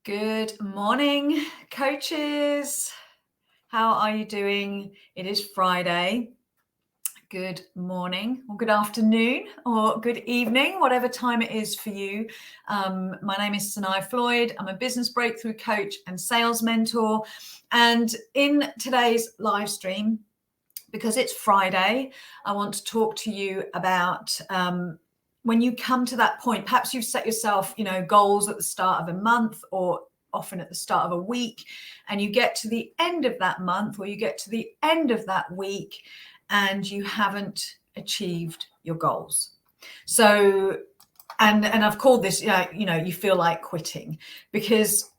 Good morning, coaches. How are you doing? It is Friday. Good morning or good afternoon or good evening, whatever time it is for you. My name is Sanae Floyd. I'm a business breakthrough coach and sales mentor. And in today's live stream, because it's Friday, I want to talk to you about when you come to that point. Perhaps you've set yourself, goals at the start of a month or often at the start of a week, and you get to the end of that month or you get to the end of that week and you haven't achieved your goals. So, and I've called this, you feel like quitting because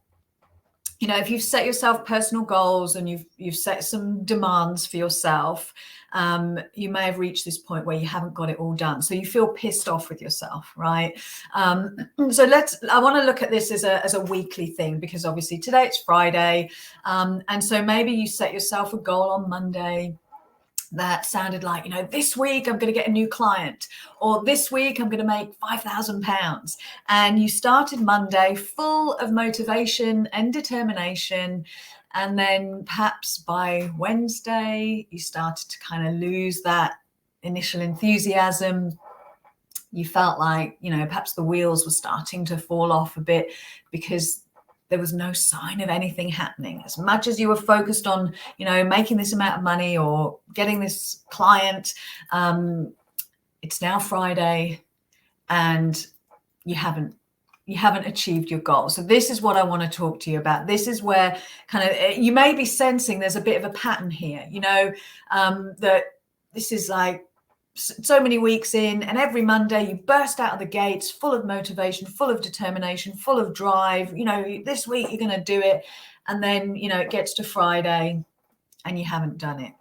if you've set yourself personal goals and you've set some demands for yourself, you may have reached this point where you haven't got it all done. So you feel pissed off with yourself, right? So I want to look at this as a weekly thing, because obviously today it's Friday. And so maybe you set yourself a goal on Monday that sounded like, this week I'm going to get a new client, or this week I'm going to make £5,000. And you started Monday full of motivation and determination. And then perhaps by Wednesday, you started to kind of lose that initial enthusiasm. You felt like, perhaps the wheels were starting to fall off a bit because there was no sign of anything happening. As much as you were focused on, making this amount of money or getting this client, it's now Friday and you haven't achieved your goal. So this is what I want to talk to you about. This is where kind of you may be sensing there's a bit of a pattern here, that this is like so many weeks in, and every Monday you burst out of the gates full of motivation, full of determination, full of drive. This week you're going to do it. And then, it gets to Friday and you haven't done it.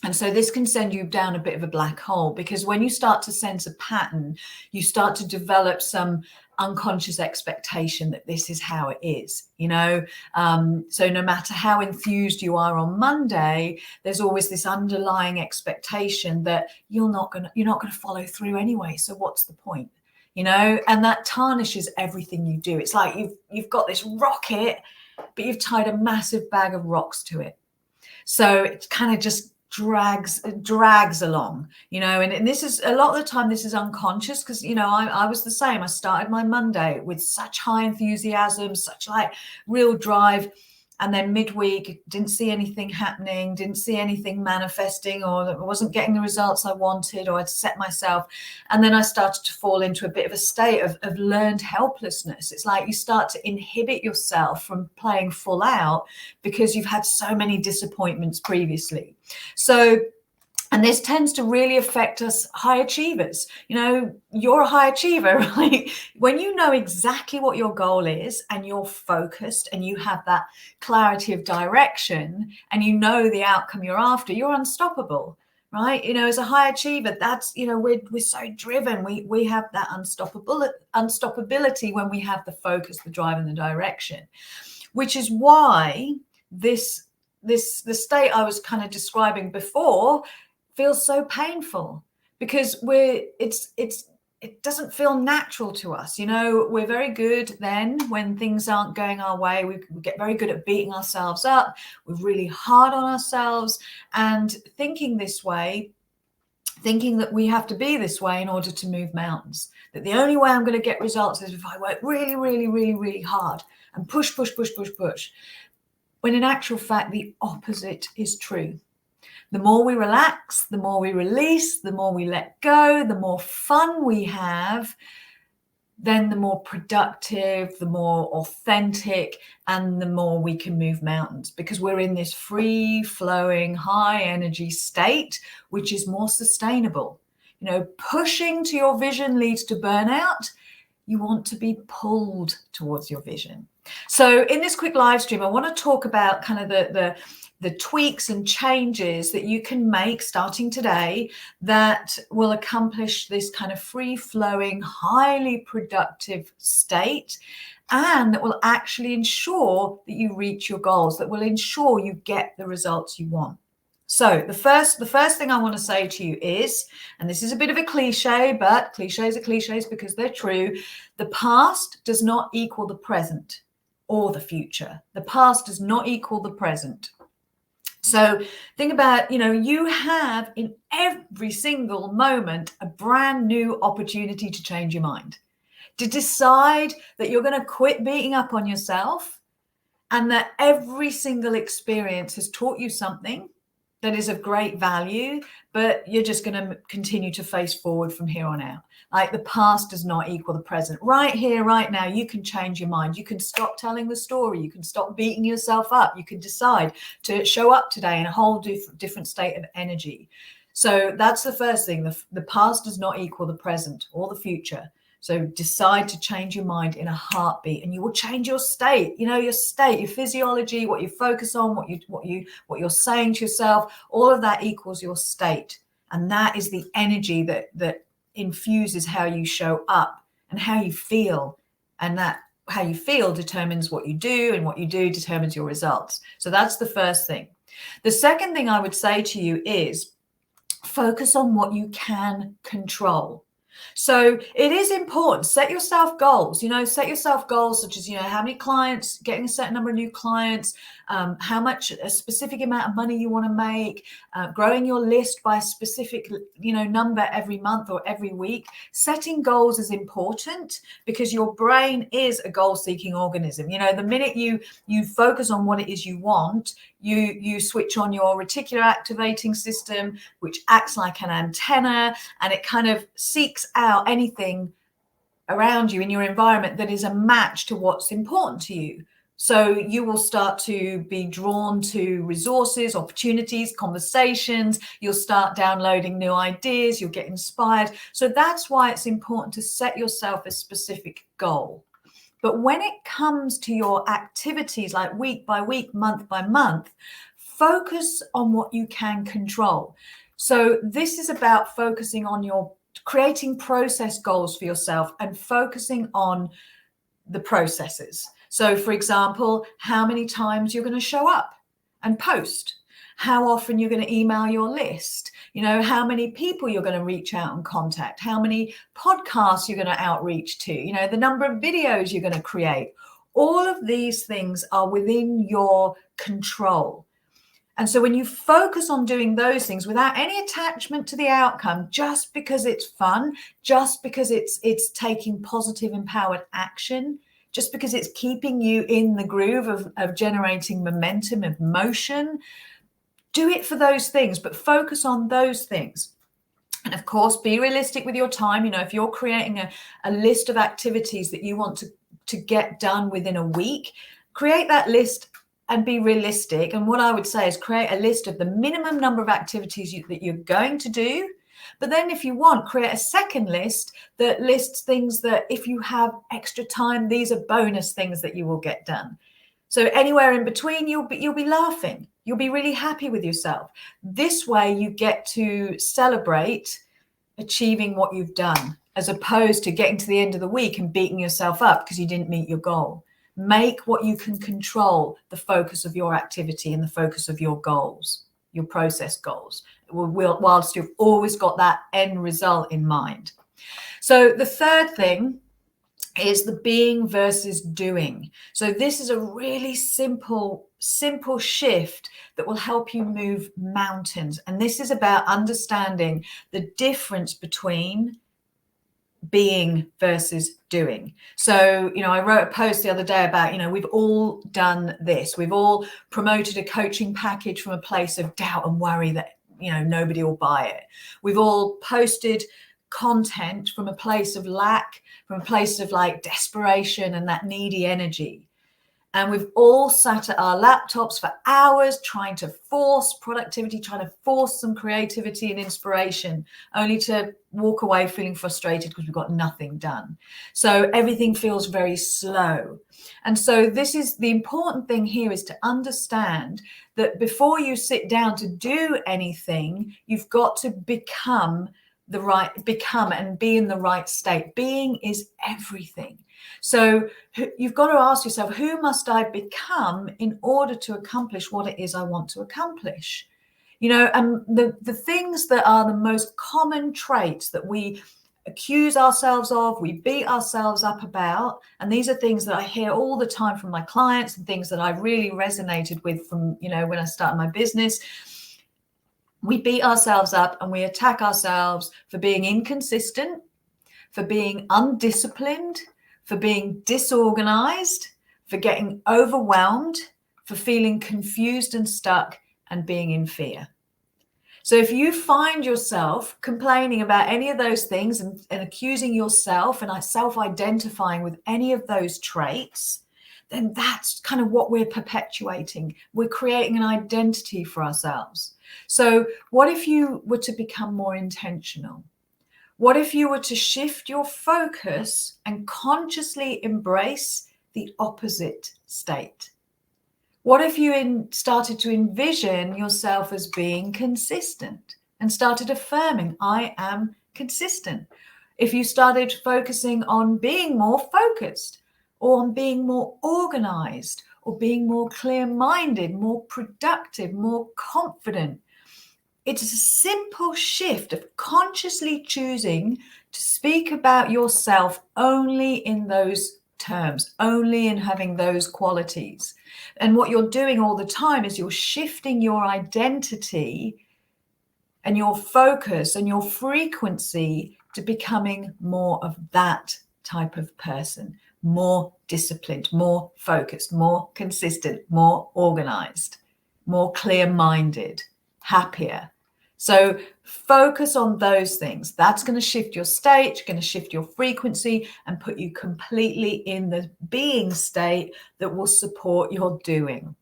And so this can send you down a bit of a black hole, because when you start to sense a pattern, you start to develop some unconscious expectation that this is how it is, so no matter how enthused you are on Monday, there's always this underlying expectation that you're not going to follow through anyway. So what's the point? And that tarnishes everything you do. It's like you've got this rocket, but you've tied a massive bag of rocks to it. So it kind of just drags along, and this is a lot of the time, this is unconscious, because I was the same. I started my Monday with such high enthusiasm, such like real drive, and then midweek didn't see anything happening, didn't see anything manifesting, or I wasn't getting the results I wanted or I'd set myself. And then I started to fall into a bit of a state of learned helplessness. It's like you start to inhibit yourself from playing full out because you've had so many disappointments previously. And this tends to really affect us high achievers. You're a high achiever, right? When you know exactly what your goal is and you're focused and you have that clarity of direction and you know the outcome you're after, you're unstoppable, right? As a high achiever, that's, we're so driven. We have that unstoppability when we have the focus, the drive and the direction, which is why the state I was kind of describing before feels so painful, because it doesn't feel natural to us. We're very good then when things aren't going our way. We get very good at beating ourselves up. We're really hard on ourselves and thinking this way, thinking that we have to be this way in order to move mountains, that the only way I'm going to get results is if I work really, really, really, really hard and push. When in actual fact, the opposite is true. The more we relax, the more we release, the more we let go, the more fun we have, then the more productive, the more authentic, and the more we can move mountains, because we're in this free-flowing, high-energy state, which is more sustainable. Pushing to your vision leads to burnout. You want to be pulled towards your vision. So in this quick live stream, I want to talk about kind of the tweaks and changes that you can make starting today that will accomplish this kind of free-flowing, highly productive state, and that will actually ensure that you reach your goals, that will ensure you get the results you want. So the first thing I want to say to you is, and this is a bit of a cliche, but cliches are cliches because they're true, the past does not equal the present. or the future. The past does not equal the present. So think about, you have in every single moment a brand new opportunity to change your mind, to decide that you're going to quit beating up on yourself, and that every single experience has taught you something that is of great value, but you're just going to continue to face forward from here on out. Like, the past does not equal the present. Right here, right now, you can change your mind. You can stop telling the story. You can stop beating yourself up. You can decide to show up today in a whole different state of energy. So that's the first thing. The past does not equal the present or the future. So decide to change your mind in a heartbeat, and you will change your state, your state, your physiology, what you focus on, what you're saying to yourself. All of that equals your state. And that is the energy that infuses how you show up and how you feel. And that how you feel determines what you do, and what you do determines your results. So that's the first thing. The second thing I would say to you is focus on what you can control. So it is important. Set yourself goals, set yourself goals such as, how many clients, getting a certain number of new clients, how much, a specific amount of money you want to make, growing your list by a specific, number every month or every week. Setting goals is important because your brain is a goal-seeking organism. The minute you focus on what it is you want, you switch on your reticular activating system, which acts like an antenna, and it kind of seeks out anything around you in your environment that is a match to what's important to you. So you will start to be drawn to resources, opportunities, conversations. You'll start downloading new ideas. You'll get inspired. So that's why it's important to set yourself a specific goal. But when it comes to your activities, like week by week, month by month, focus on what you can control. So this is about focusing on your creating process goals for yourself and focusing on the processes. So, for example, how many times you're going to show up and post, how often you're going to email your list, how many people you're going to reach out and contact, how many podcasts you're going to outreach to, the number of videos you're going to create. All of these things are within your control. And so when you focus on doing those things without any attachment to the outcome, just because it's fun, just because it's taking positive empowered action, just because it's keeping you in the groove of generating momentum, of motion, do it for those things, but focus on those things. And of course, be realistic with your time. If you're creating a list of activities that you want to get done within a week, create that list and be realistic. And what I would say is create a list of the minimum number of activities that you're going to do. But then if you want, create a second list that lists things that if you have extra time, these are bonus things that you will get done. So anywhere in between, you'll be laughing. You'll be really happy with yourself. This way you get to celebrate achieving what you've done, as opposed to getting to the end of the week and beating yourself up because you didn't meet your goal. Make what you can control the focus of your activity and the focus of your goals, your process goals, whilst you've always got that end result in mind. So the third thing is the being versus doing. So this is a really simple shift that will help you move mountains. And this is about understanding the difference between being versus doing. So, I wrote a post the other day about, we've all done this. We've all promoted a coaching package from a place of doubt and worry that, nobody will buy it. We've all posted content from a place of lack, from a place of like desperation and that needy energy. And we've all sat at our laptops for hours trying to force productivity, trying to force some creativity and inspiration, only to walk away feeling frustrated because we've got nothing done. So everything feels very slow. And so this is the important thing here, is to understand that before you sit down to do anything, you've got to become and be in the right state. Being is everything. So you've got to ask yourself, who must I become in order to accomplish what it is I want to accomplish? And the things that are the most common traits that we accuse ourselves of, we beat ourselves up about. And these are things that I hear all the time from my clients and things that I really resonated with from, when I started my business. We beat ourselves up and we attack ourselves for being inconsistent, for being undisciplined, for being disorganized, for getting overwhelmed, for feeling confused and stuck and being in fear. So if you find yourself complaining about any of those things and accusing yourself and self-identifying with any of those traits, then that's kind of what we're perpetuating. We're creating an identity for ourselves. So what if you were to become more intentional? What if you were to shift your focus and consciously embrace the opposite state? What if you started to envision yourself as being consistent and started affirming, I am consistent? If you started focusing on being more focused or on being more organized or being more clear-minded, more productive, more confident, it's a simple shift of consciously choosing to speak about yourself only in those terms, only in having those qualities. And what you're doing all the time is you're shifting your identity and your focus and your frequency to becoming more of that type of person, more disciplined, more focused, more consistent, more organized, more clear-minded, happier. So focus on those things. That's going to shift your state, going to shift your frequency and put you completely in the being state that will support your doing.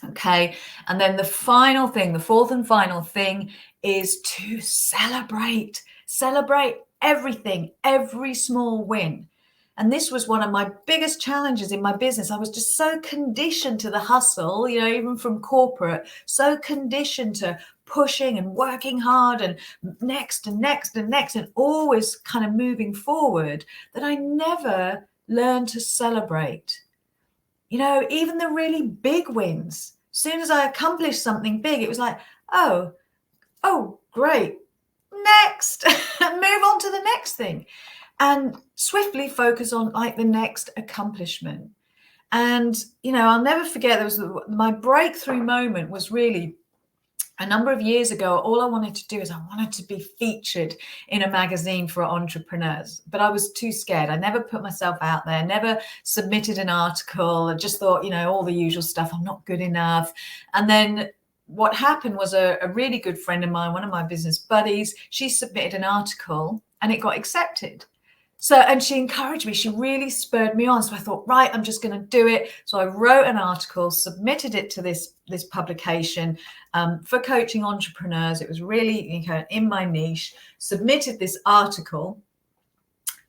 Okay. And then the final thing, the fourth and final thing is to celebrate everything, every small win. And this was one of my biggest challenges in my business. I was just so conditioned to the hustle, even from corporate, so conditioned to pushing and working hard and next and next and next and always kind of moving forward that I never learned to celebrate. Even the really big wins. As soon as I accomplished something big, it was like, oh, great. Next, move on to the next thing. And swiftly focus on like the next accomplishment. And, I'll never forget, my breakthrough moment was really a number of years ago. All I wanted to do is I wanted to be featured in a magazine for entrepreneurs, but I was too scared. I never put myself out there, never submitted an article. I just thought, all the usual stuff. I'm not good enough. And then what happened was a really good friend of mine, one of my business buddies, she submitted an article and it got accepted. So, and she encouraged me, she really spurred me on. So I thought, right, I'm just going to do it. So I wrote an article, submitted it to this publication for coaching entrepreneurs. It was really in my niche, submitted this article.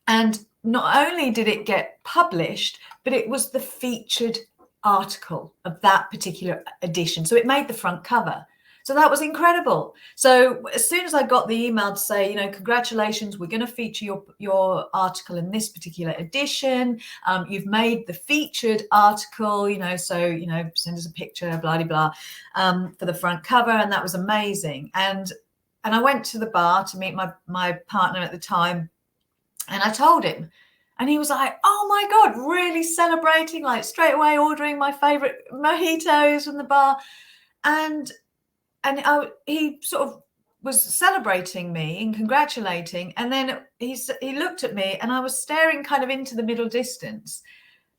And not only did it get published, but it was the featured article of that particular edition. So it made the front cover. So that was incredible. So as soon as I got the email to say, congratulations, we're going to feature your article in this particular edition. You've made the featured article, so, send us a picture, blah, blah, blah, for the front cover. And that was amazing. And I went to the bar to meet my partner at the time. And I told him. And he was like, oh, my God, really celebrating, like straight away ordering my favorite mojitos from the bar. And he sort of was celebrating me and congratulating. And then he looked at me and I was staring kind of into the middle distance.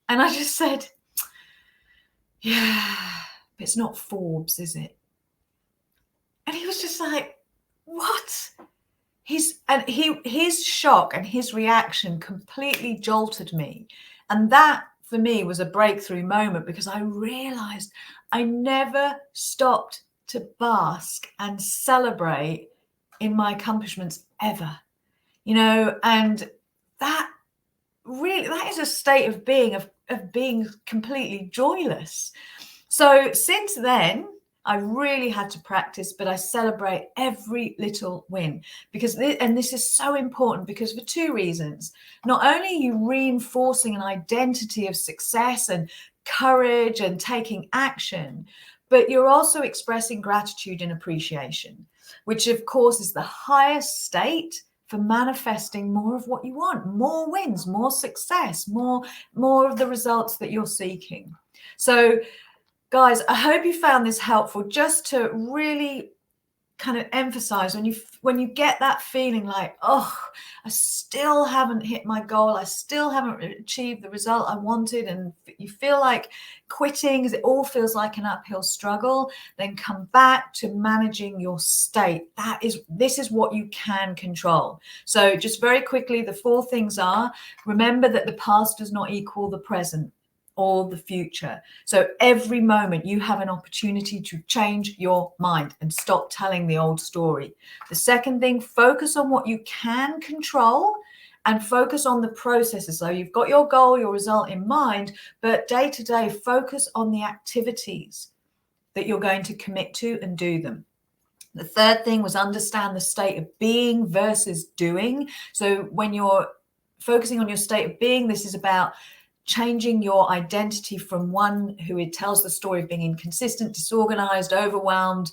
And I just said, yeah, but it's not Forbes, is it? And he was just like, what? His shock and his reaction completely jolted me. And that for me was a breakthrough moment because I realized I never stopped to bask and celebrate in my accomplishments ever, and that is a state of being, of being completely joyless. So since then, I really had to practice, but I celebrate every little win because this is so important because for two reasons. Not only are you reinforcing an identity of success and courage and taking action, but you're also expressing gratitude and appreciation, which of course is the highest state for manifesting more of what you want, more wins, more success, more of the results that you're seeking. So guys, I hope you found this helpful, just to really kind of emphasize when you get that feeling like, oh, I still haven't hit my goal, I still haven't achieved the result I wanted, and you feel like quitting because it all feels like an uphill struggle, then come back to managing your state. This is what you can control. So just very quickly, the 4 things are: remember that the past does not equal the present or the future. So every moment you have an opportunity to change your mind and stop telling the old story. The second thing, focus on what you can control and focus on the processes. So you've got your goal, your result in mind, but day to day, focus on the activities that you're going to commit to and do them. The third thing was understand the state of being versus doing. So when you're focusing on your state of being, this is about changing your identity from one who tells the story of being inconsistent, disorganized, overwhelmed,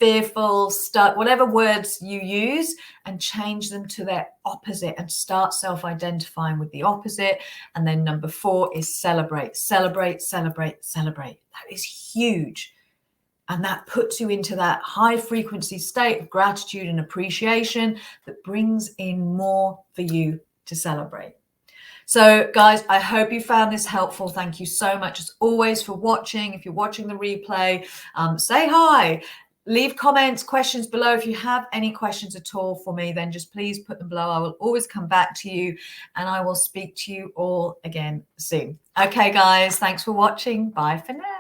fearful, stuck, whatever words you use, and change them to their opposite and start self-identifying with the opposite. And then number 4 is celebrate, celebrate, celebrate, celebrate. That is huge. And that puts you into that high frequency state of gratitude and appreciation that brings in more for you to celebrate. So guys, I hope you found this helpful. Thank you so much as always for watching. If you're watching the replay, say hi, leave comments, questions below. If you have any questions at all for me, then just please put them below. I will always come back to you, and I will speak to you all again soon. Okay, guys, thanks for watching. Bye for now.